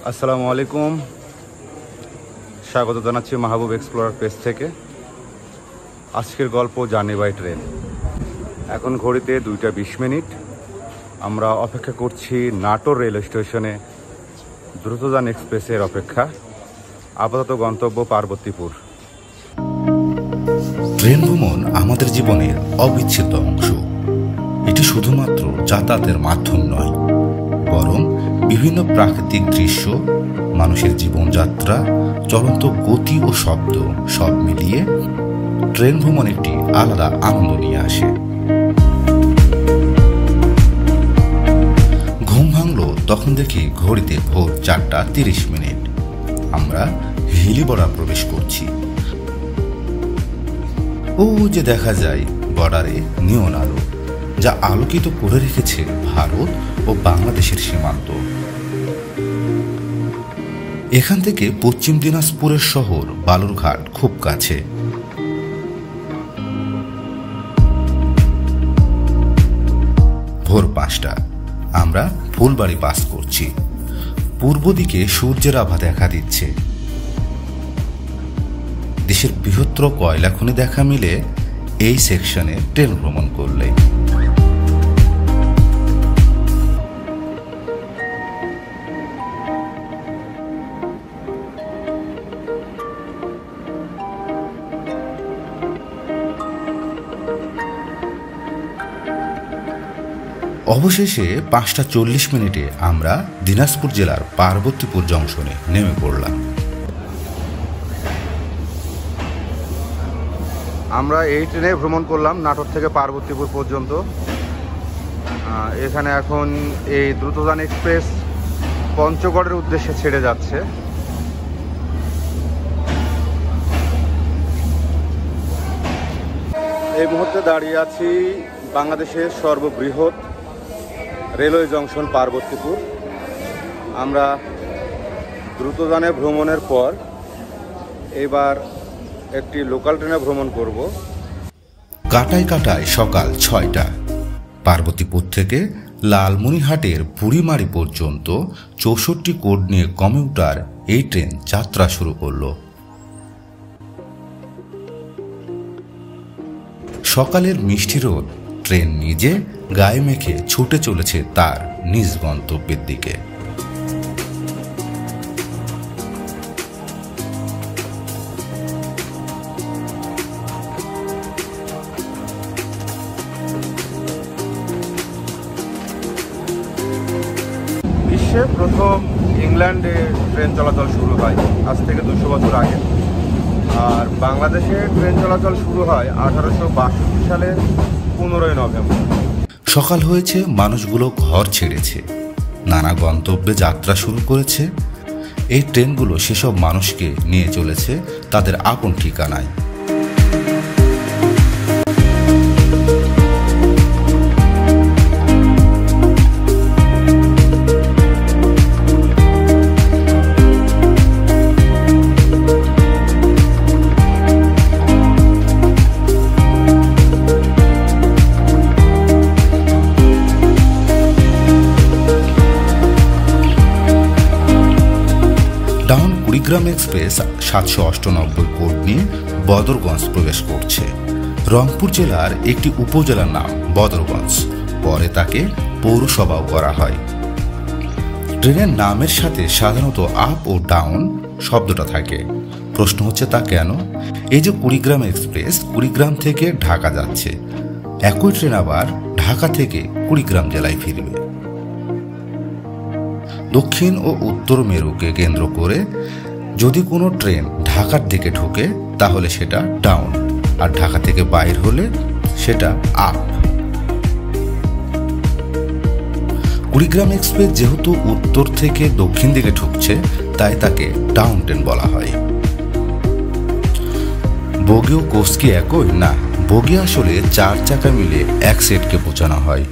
আসসালামু আলাইকুম, স্বাগত জানাচ্ছি মাহবুব এক্সপ্লোরার পেজ থেকে। আজকের গল্প জার্নি বাই ট্রেন। এখন ঘড়িতে 2:20। আমরা অপেক্ষা করছি নাটোর রেল স্টেশনে দ্রুতযান এক্সপ্রেসের অপেক্ষা। আপাতত গন্তব্য পার্বতীপুর। ট্রেন ভ্রমণ আমাদের জীবনের অবিচ্ছেদ্য অংশ। এটি শুধুমাত্র যাতায়াতের মাধ্যম নয়, বরং বিভিন্ন প্রাকৃতিক দৃশ্য, মানুষের জীবনযাত্রা, চলন্ত গতি ও শব্দ সব মিলিয়ে ট্রেন ভ্রমণ একটি আলাদা আনন্দ নিয়ে আসে। ঘুম ভাঙলো তখন দেখি ঘড়িতে ভোর 4:30। আমরা হিলি-বর্ডার প্রবেশ করছি। ও যে দেখা যায় বর্ডারে নিয়ন আলো, যা আলোকিত করে রেখেছে ভারত ও বাংলাদেশের সীমান্ত। এখান থেকে পশ্চিম দিনাজপুরের শহর বালুরঘাট খুব কাছে। ভোর 5টা। আমরা ফুলবাড়ি পাস করছি। পূর্ব দিকে সূর্যের আভা দেখা দিচ্ছে। দেশের বৃহত্তর কয়লা খনি দেখা মিলে এই সেকশনে ট্রেন ভ্রমণ করলে। অবশেষে 5:40 আমরা দিনাজপুর জেলার পার্বতীপুর জংশনে নেমে পড়লাম। আমরা এই ট্রেনে ভ্রমণ করলাম নাটোর থেকে পার্বতীপুর পর্যন্ত। এখানে এখন এই দ্রুতযান এক্সপ্রেস পঞ্চগড়ের উদ্দেশ্যে ছেড়ে যাচ্ছে। এই মুহূর্তে দাঁড়িয়ে আছি বাংলাদেশের সর্ববৃহৎ রেলওয়ে জংশন পার্বতীপুর। আমরা দ্রুতযানে ভ্রমণের পর এবার একটি লোকাল ট্রেনে ভ্রমণ করব। কাটায় কাটায় সকাল 6টা। পার্বতীপুর থেকে লালমনিরহাটের বুড়িমারি পর্যন্ত 64 কোড নিয়ে কমিউটার এই ট্রেন যাত্রা শুরু করল। সকালের মিষ্টি রোদ ট্রেন নিজে গায়ে মেখে ছুটে চলেছে তার নিজ গন্তব্যের দিকে। বিশ্বে প্রথম ইংল্যান্ডে ট্রেন চলাচল শুরু হয় আজ থেকে 200 বছর আগে। আর বাংলাদেশে ট্রেন চলাচল শুরু হয় 1862 সালের 15 নভেম্বর। সকাল হয়েছে, মানুষগুলো ঘর ছেড়েছে, নানা গন্তব্যে যাত্রা শুরু করেছে। এই ট্রেনগুলো সেসব মানুষকে নিয়ে চলেছে তাদের আপন ঠিকানায়। কুড়িগ্রাম এক্সপ্রেস 798 কোড নিয়ে বদরগঞ্জ প্রবেশ করছে। রংপুর জেলার একটি উপজেলার নাম বদরগঞ্জ, পরে তাকে পৌরসভাও করা হয়। ট্রেনের নামের সাথে সাধারণত আপ ও ডাউন শব্দটা থাকে। প্রশ্ন হচ্ছে তা কেন? এই যে কুড়িগ্রাম এক্সপ্রেস কুড়িগ্রাম থেকে ঢাকা যাচ্ছে, একই ট্রেন আবার ঢাকা থেকে কুড়িগ্রাম জেলায় ফিরবে। দক্ষিণ ও উত্তর মেরুকে কেন্দ্র করে যদি কোনো ট্রেন ঢাকার দিকে ঢোকে তাহলে সেটা ডাউন, আর ঢাকা থেকে বাইর হলে সেটা আপ। কুড়িগ্রাম এক্সপ্রেস যেহেতু উত্তর থেকে দক্ষিণ দিকে ঢুকছে, তাই তাকে ডাউন ট্রেন বলা হয়। বগি ও কোচ কি একই? না, বগি আসলে 4 চাকা মিলে এক সেটকে বোঝানো হয়,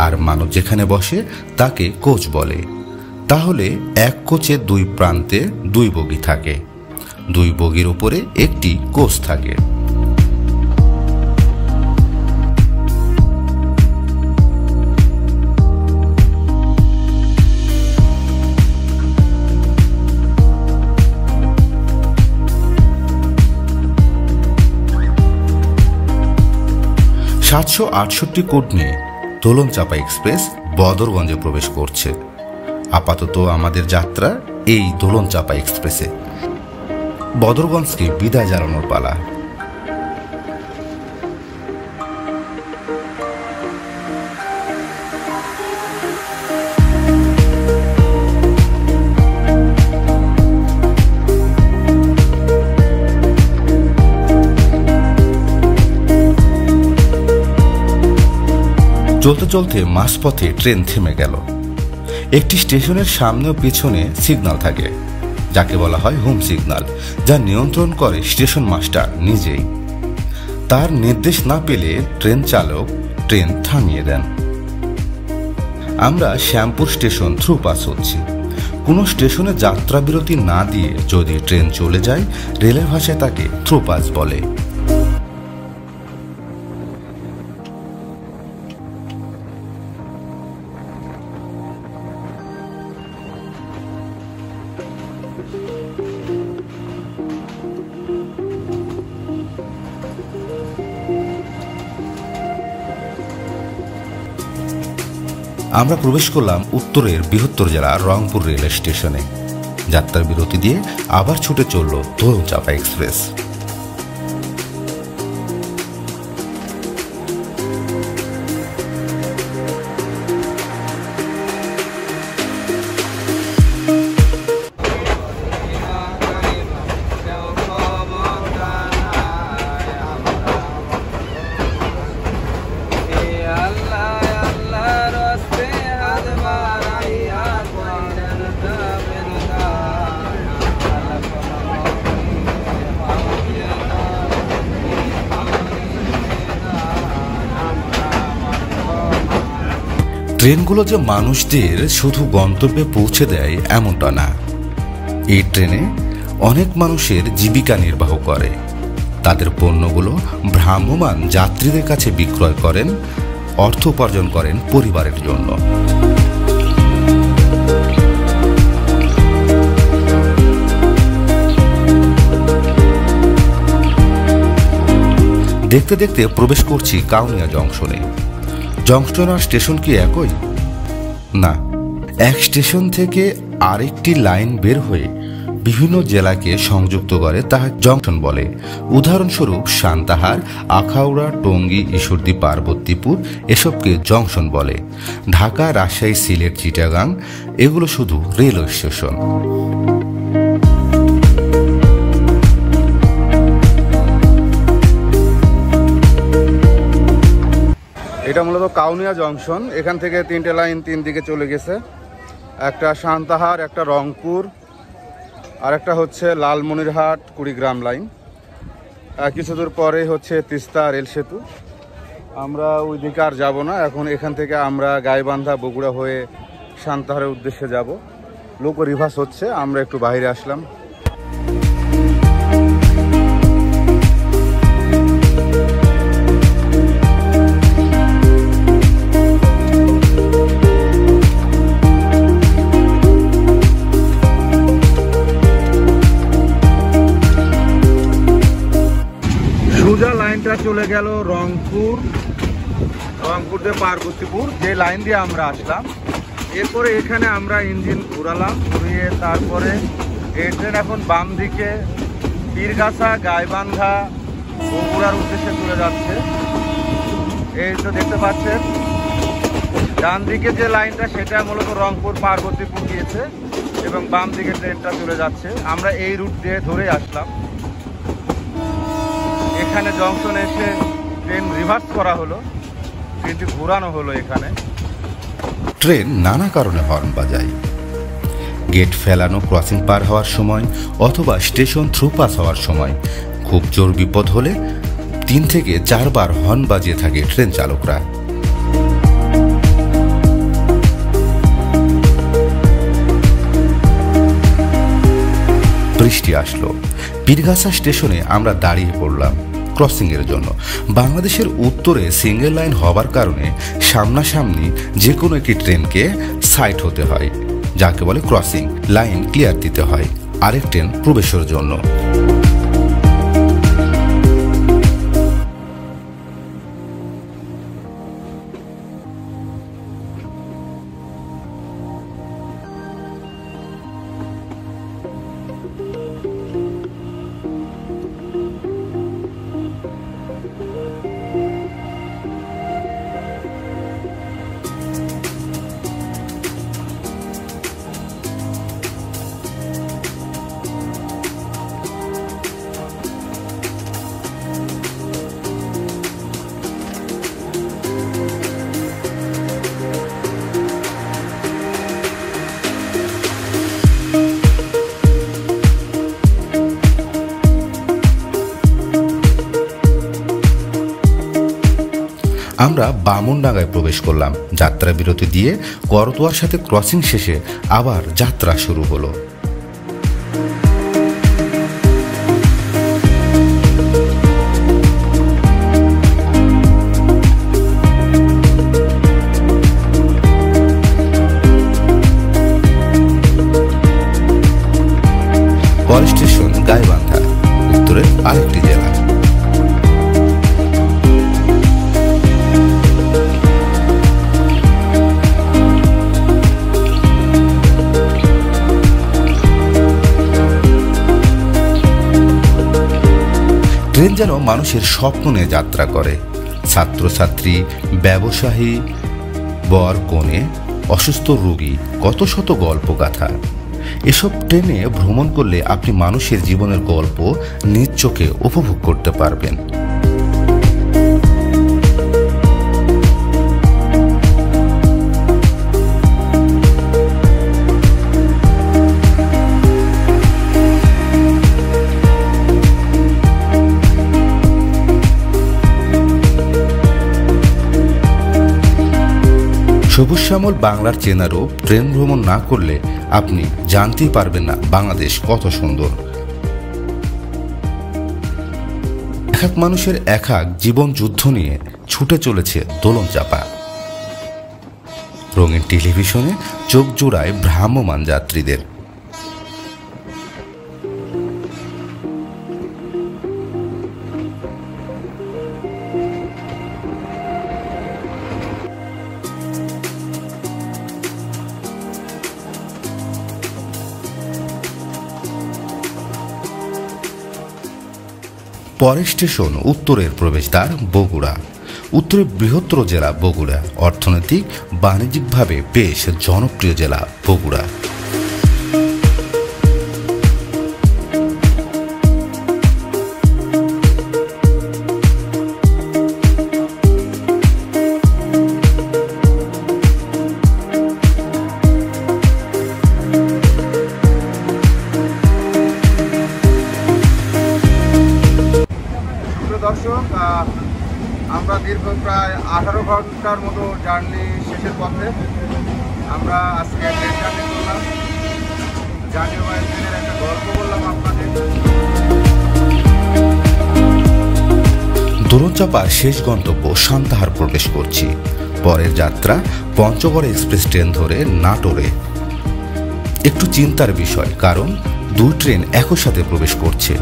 আর মানুষ যেখানে বসে তাকে কোচ বলে। তাহলে এক কোচের 2 প্রান্তে 2 বগি থাকে, 2 বগির উপরে একটি কোচ থাকে। 768 কোড নিয়ে দোলনচাঁপা এক্সপ্রেস বদরগঞ্জে প্রবেশ করছে। আপাতত আমাদের যাত্রা এই দোলনচাঁপা এক্সপ্রেসে। বদরগঞ্জকে বিদায় জানানোর পালা। চলতে চলতে মাঝপথে ট্রেন থেমে গেল। একটি স্টেশনের সামনে ও পিছনে সিগন্যাল থাকে, যাকে বলা হয় হোম সিগন্যাল, যা নিয়ন্ত্রণ করে স্টেশন মাস্টার নিজেই। তার নির্দেশ না পেলে ট্রেন চালক ট্রেন থামিয়ে দেন। আমরা শ্যামপুর স্টেশন থ্রু পাস হচ্ছি। কোনো স্টেশনে যাত্রা বিরতি না দিয়ে যদি ট্রেন চলে যায়, রেলের ভাষায় তাকে থ্রু পাস বলে। আমরা প্রবেশ করলাম উত্তরের বৃহত্তর জেলা রংপুর রেল স্টেশনে। যাত্রার বিরতি দিয়ে আবার ছুটে চলল দোলনচাঁপা এক্সপ্রেস। ট্রেনগুলো যে মানুষদের শুধু গন্তব্যে পৌঁছে দেয় এমনটা না। এই ট্রেনে অনেক মানুষের জীবিকা নির্বাহ করে। তাদের পণ্যগুলো ভ্রাম্যমাণ যাত্রীদের কাছে বিক্রয় করেন, অর্থ উপার্জন করেন পরিবারের জন্য। দেখতে দেখতে প্রবেশ করছি কাউনিয়া জংশনে। জংশন আর স্টেশন কি একই? না, এক স্টেশন থেকে আরেকটি লাইন বের হয়ে বিভিন্ন জেলাকে সংযুক্ত করে তাহা জংশন বলে। উদাহরণস্বরূপ সান্তাহার, আখাউড়া, টঙ্গী, ঈশ্বরদী, পার্বতীপুর এসবকে জংশন বলে। ঢাকা, রাজশাহী, সিলেট, চিটাগাং এগুলো শুধু রেলওয়ে স্টেশন। এটা মূলত কাউনিয়া জংশন। এখান থেকে 3টে লাইন 3 দিকে চলে গেছে। একটা সান্তাহার, একটা রংপুর, আর একটা হচ্ছে লালমনিরহাট কুড়িগ্রাম লাইন। কিছু দূর পরে হচ্ছে তিস্তা রেল সেতু। আমরা ওই দিকে আর যাবো না। এখন এখান থেকে আমরা গাইবান্ধা, বগুড়া হয়ে সান্তাহারের উদ্দেশ্যে যাব। লোক রিভার্স হচ্ছে, আমরা একটু বাইরে আসলাম। সোজা লাইনটা চলে গেল রংপুর, রংপুর দিয়ে পার্বতীপুর, যে লাইন দিয়ে আমরা আসলাম। এরপরে এখানে আমরা ইঞ্জিন ঘুরালাম, ঘুরিয়ে তারপরে এই ট্রেন এখন বাম দিকে পীরগাছা, গাইবান্ধা, বগুড়ার উদ্দেশ্যে চলে যাচ্ছে। এই তো দেখতে পাচ্ছেন ডান দিকে যে লাইনটা সেটা মূলত রংপুর পার্বতীপুর গিয়েছে এবং বাম দিকে ট্রেনটা চলে যাচ্ছে। আমরা এই রুট দিয়ে ধরে আসলাম। এখানে জংশনে এসে ট্রেন রিভার্স করা হলো, ট্রেনটি ঘোরানো হলো। এখানে ট্রেন নানা কারণে হর্ন বাজায়। গেট ফেলানো, ক্রসিং পার হওয়ার সময় অথবা স্টেশন থ্রু পাস হওয়ার সময় খুব জোর বিপদ হলে 3 থেকে 4 বার হর্ন বাজিয়ে থাকে ট্রেন চালকরা। বৃষ্টি আসলো। পীরগাছা স্টেশনে আমরা দাঁড়িয়ে পড়লাম ক্রসিং এর জন্য। বাংলাদেশের উত্তরে সিঙ্গেল লাইন হবার কারণে সামনাসামনি যে কোনো একটি ট্রেনকে সাইড হতে হয়, যাকে বলে ক্রসিং। লাইন ক্লিয়ার দিতে হয় আরেক ট্রেন প্রবেশের জন্য। আমরা বামনডাঙ্গায় প্রবেশ করলাম। যাত্রা বিরতি দিয়ে করতোয়ার সাথে ক্রসিং শেষে আবার যাত্রা শুরু হলো। পরের স্টেশন গাইবান্ধা, উত্তরের আরেকটি জেলা। ট্রেন যেন মানুষের স্বপ্ন নিয়ে যাত্রা করে। ছাত্রছাত্রী, ব্যবসায়ী, বর কনে, অসুস্থ রোগী, কত শত গল্পগাথা। এসব ট্রেনে ভ্রমণ করলে আপনি মানুষের জীবনের গল্প নিজ চোখে উপভোগ করতে পারবেন। সবুজ শ্যামল বাংলার চেনা রূপ ট্রেন ভ্রমণ না করলে আপনি জানতেই পারবেন না বাংলাদেশ কত সুন্দর। এক এক মানুষের এক এক জীবন যুদ্ধ নিয়ে ছুটে চলেছে দোলন চাপা। রঙিন টেলিভিশনে চোখ জোড়ায় ভ্রাম্যমান যাত্রীদের। পরের স্টেশন উত্তরের প্রবেশদ্বার বগুড়া, উত্তরের বৃহত্তর জেলা বগুড়া। অর্থনৈতিক বাণিজ্যিকভাবে বেশ জনপ্রিয় জেলা বগুড়া। দর্শক, আমরা দীর্ঘ প্রায় 18 ঘন্টার মতো জার্নি শেষের পথে। আমরা আজকে ট্রেন জার্নি করলাম, জার্নি ওয়াইজ ট্রেনের একটা গল্প বললাম আপনাদের। দোলনচাপার শেষ গন্তব্য সান্তাহার প্রবেশ করছি। পরের যাত্রা পঞ্চগড় এক্সপ্রেস ট্রেন ধরে নাটোরে। একটু চিন্তার বিষয়, কারণ দুই ট্রেন একই সাথে প্রবেশ করছে।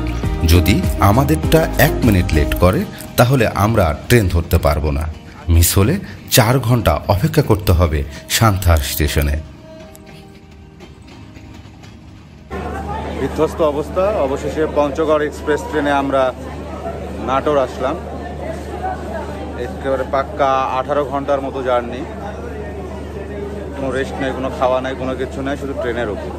যদি আমাদেরটা 1 মিনিট লেট করে তাহলে আমরা ট্রেন ধরতে পারবো না। মিস হলে 4 ঘন্টা অপেক্ষা করতে হবে সান্তাহার স্টেশনে। বিধ্বস্ত অবস্থা, অবশেষে পঞ্চগড় এক্সপ্রেস ট্রেনে আমরা নাটোর আসলাম। একেবারে পাক্কা 18 ঘন্টার মতো জার্নি। কোনো রেস্ট নেই, কোনো খাওয়া নেই, কোনো কিছু নেই, শুধু ট্রেনের উপর।